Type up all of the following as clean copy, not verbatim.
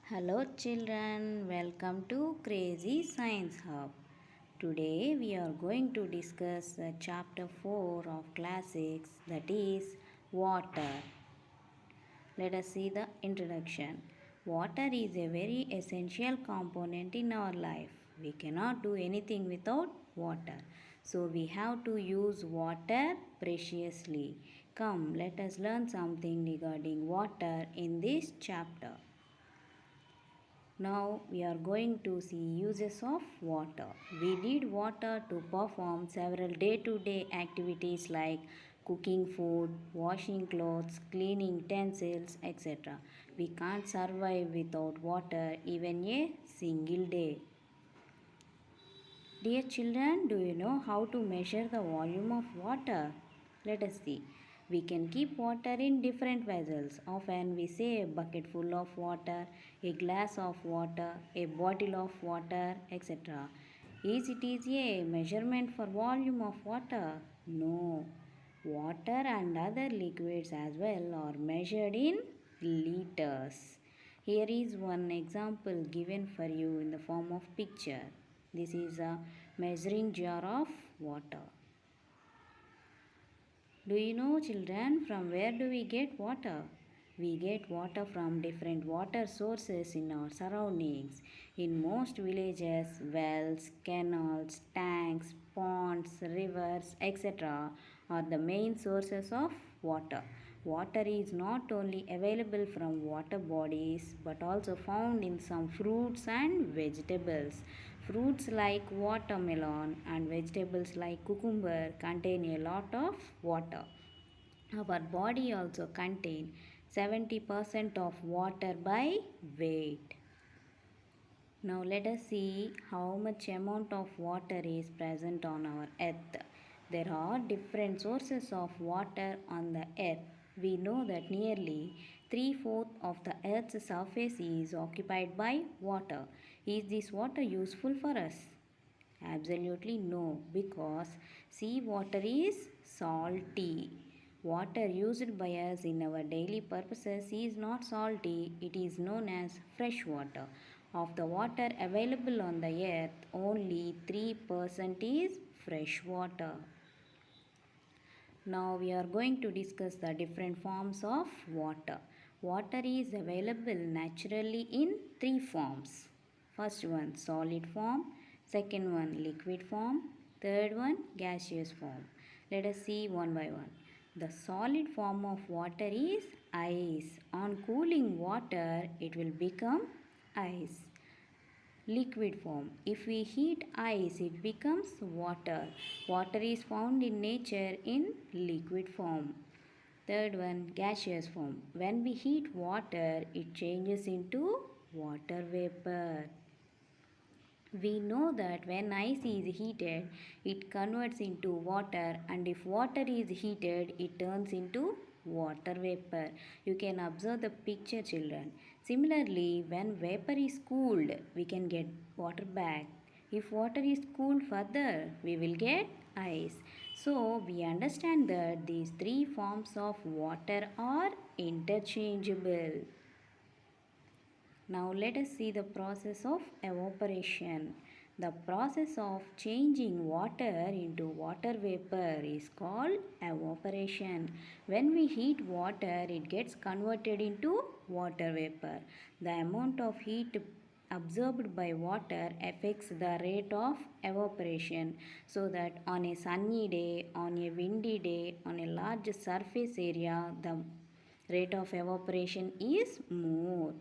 Hello children, welcome to Crazy Science Hub. Today we are going to discuss chapter 4 of classics, that is water. Let us see the introduction. Water is a very essential component in our life. We cannot do anything without water. So we have to use water preciously. Come, let us learn something regarding water in this chapter. Now we are going to see uses of water. We need water to perform several day-to-day activities like cooking food, washing clothes, cleaning utensils, etc. We can't survive without water even a single day. Dear children, do you know how to measure the volume of water? Let us see. We can keep water in different vessels. Often we say a bucket full of water, a glass of water, a bottle of water, etc. Is it a measurement for volume of water? No. Water and other liquids as well are measured in liters. Here is one example given for you in the form of picture. This is a measuring jar of water. Do you know children from where do we get water? We get water from different water sources in our surroundings. In most villages, wells, canals, tanks, ponds, rivers, etc. are the main sources of water. Water is not only available from water bodies but also found in some fruits and vegetables. Fruits like watermelon and vegetables like cucumber contain a lot of water. Our body also contains 70% of water by weight. Now let us see how much amount of water is present on our earth. There are different sources of water on the earth. We know that nearly 3/4 of the earth's surface is occupied by water. Is this water useful for us? Absolutely no, because sea water is salty. Water used by us in our daily purposes is not salty, it is known as fresh water. Of the water available on the earth, only 3% is fresh water. Now we are going to discuss the different forms of water. Water is available naturally in three forms. First one solid form, second one liquid form, third one gaseous form. Let us see one by one. The solid form of water is ice. On cooling water, it will become ice. Liquid form. If we heat ice, it becomes water. Water is found in nature in liquid form. Third one, gaseous form. When we heat water, it changes into water vapor. We know that when ice is heated, it converts into water, and if water is heated, it turns into water vapor. You can observe the picture, children. Similarly, when vapor is cooled, we can get water back. If water is cooled further, we will get ice. So, we understand that these three forms of water are interchangeable. Now let us see the process of evaporation. The process of changing water into water vapor is called evaporation. When we heat water, it gets converted into water vapor. The amount of heat absorbed by water affects the rate of evaporation, so that on a sunny day, on a windy day, on a large surface area, the rate of evaporation is more.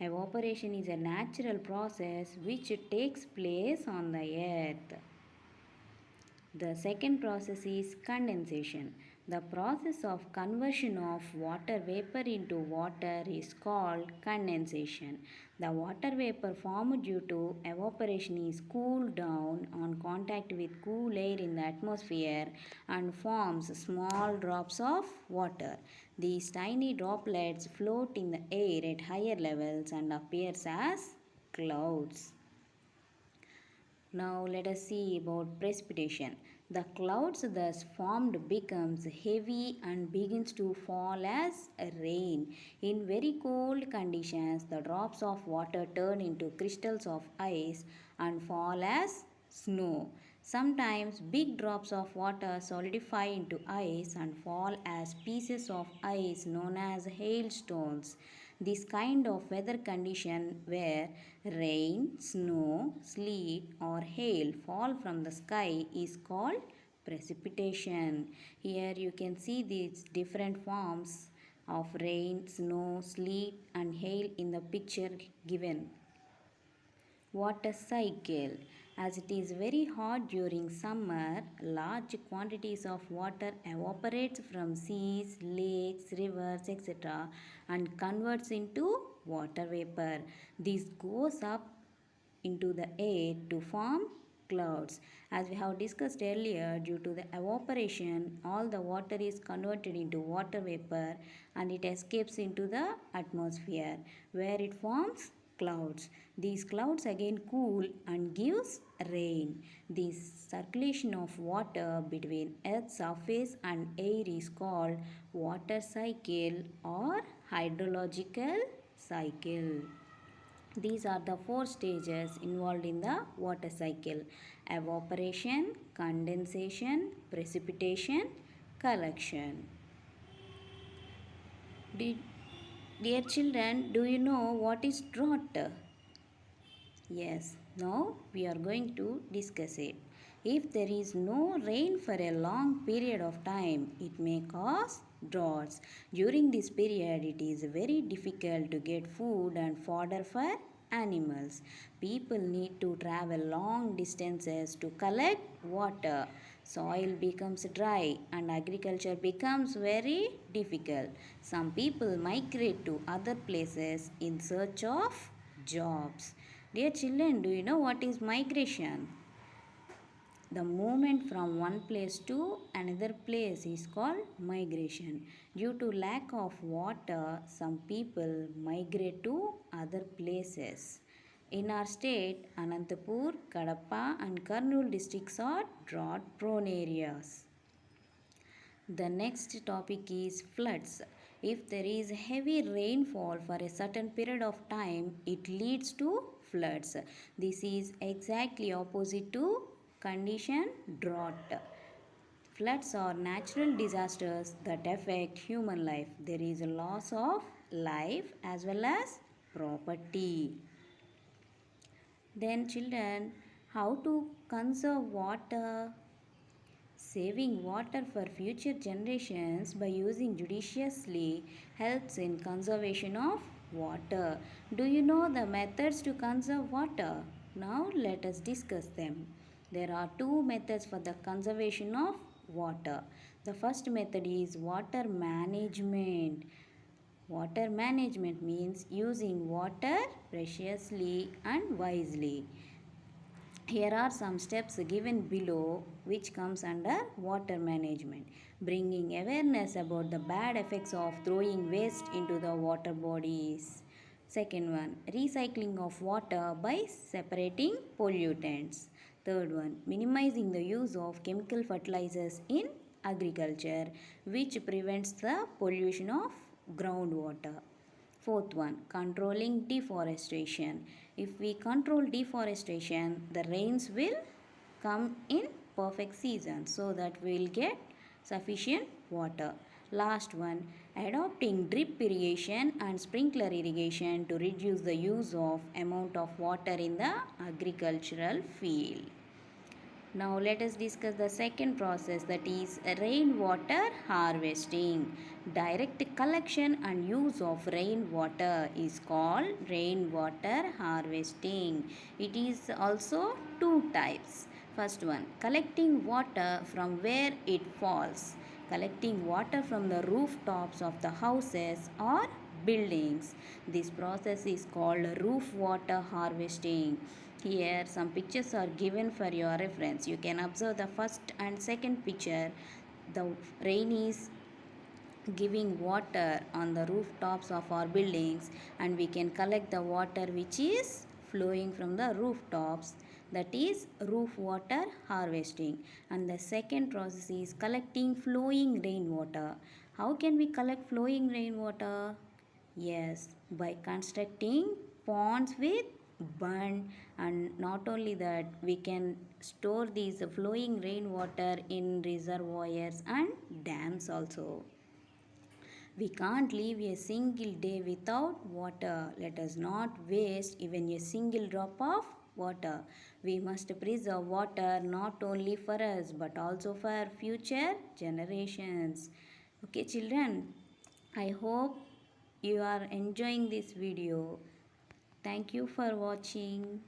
Evaporation is a natural process which takes place on the earth. The second process is condensation. The process of conversion of water vapor into water is called condensation. The water vapor formed due to evaporation is cooled down on contact with cool air in the atmosphere and forms small drops of water. These tiny droplets float in the air at higher levels and appears as clouds. Now let us see about precipitation. The clouds thus formed becomes heavy and begins to fall as rain. In very cold conditions, the drops of water turn into crystals of ice and fall as snow. Sometimes big drops of water solidify into ice and fall as pieces of ice known as hailstones. This kind of weather condition where rain, snow, sleet, or hail fall from the sky is called precipitation. Here you can see these different forms of rain, snow, sleet, and hail in the picture given. Water cycle. As it is very hot during summer, large quantities of water evaporates from seas, lakes, rivers, etc. and converts into water vapor. This goes up into the air to form clouds. As we have discussed earlier, due to the evaporation, all the water is converted into water vapor and it escapes into the atmosphere where it forms clouds. These clouds again cool and gives rain. This circulation of water between Earth's surface and air is called water cycle or hydrological cycle. These are the four stages involved in the water cycle: evaporation, condensation, precipitation, collection. Did, dear children, do you know what is drought? Yes, now we are going to discuss it. If there is no rain for a long period of time, it may cause droughts. During this period, it is very difficult to get food and fodder for animals. People need to travel long distances to collect water. Soil becomes dry and agriculture becomes very difficult. Some people migrate to other places in search of jobs. Dear children, do you know what is migration? The movement from one place to another place is called migration. Due to lack of water, some people migrate to other places. In our state, Anantapur, Kadapa and Kurnool districts are drought prone areas. The next topic is floods. If there is heavy rainfall for a certain period of time, it leads to floods. This is exactly opposite to condition drought. Floods are natural disasters that affect human life. There is a loss of life as well as property. Then children, how to conserve water? Saving water for future generations by using judiciously helps in conservation of water. Do you know the methods to conserve water? Now let us discuss them. There are two methods for the conservation of water. The first method is water management. Water management means using water preciously and wisely. Here are some steps given below which comes under water management. Bringing awareness about the bad effects of throwing waste into the water bodies. Second one, recycling of water by separating pollutants. Third one, minimizing the use of chemical fertilizers in agriculture which prevents the pollution of groundwater. Fourth one, controlling deforestation. If we control deforestation, the rains will come in perfect season so that we will get sufficient water. Last one, adopting drip irrigation and sprinkler irrigation to reduce the use of amount of water in the agricultural field. Now let us discuss the second process, that is rainwater harvesting. Direct collection and use of rainwater is called rainwater harvesting. It is also two types. First one, collecting water from where it falls. Collecting water from the rooftops of the houses or buildings. This process is called roof water harvesting. Here some pictures are given for your reference. You can observe the first and second picture. The rain is giving water on the rooftops of our buildings and we can collect the water which is flowing from the rooftops. that is roof water harvesting. And the second process is collecting flowing rainwater. How can we collect flowing rainwater? Yes, by constructing ponds with bund, and not only that, we can store these flowing rainwater in reservoirs and dams also. We can't live a single day without water. Let us not waste even a single drop of water. We must preserve water not only for us but also for future generations. Okay, children, I hope you are enjoying this video. Thank you for watching.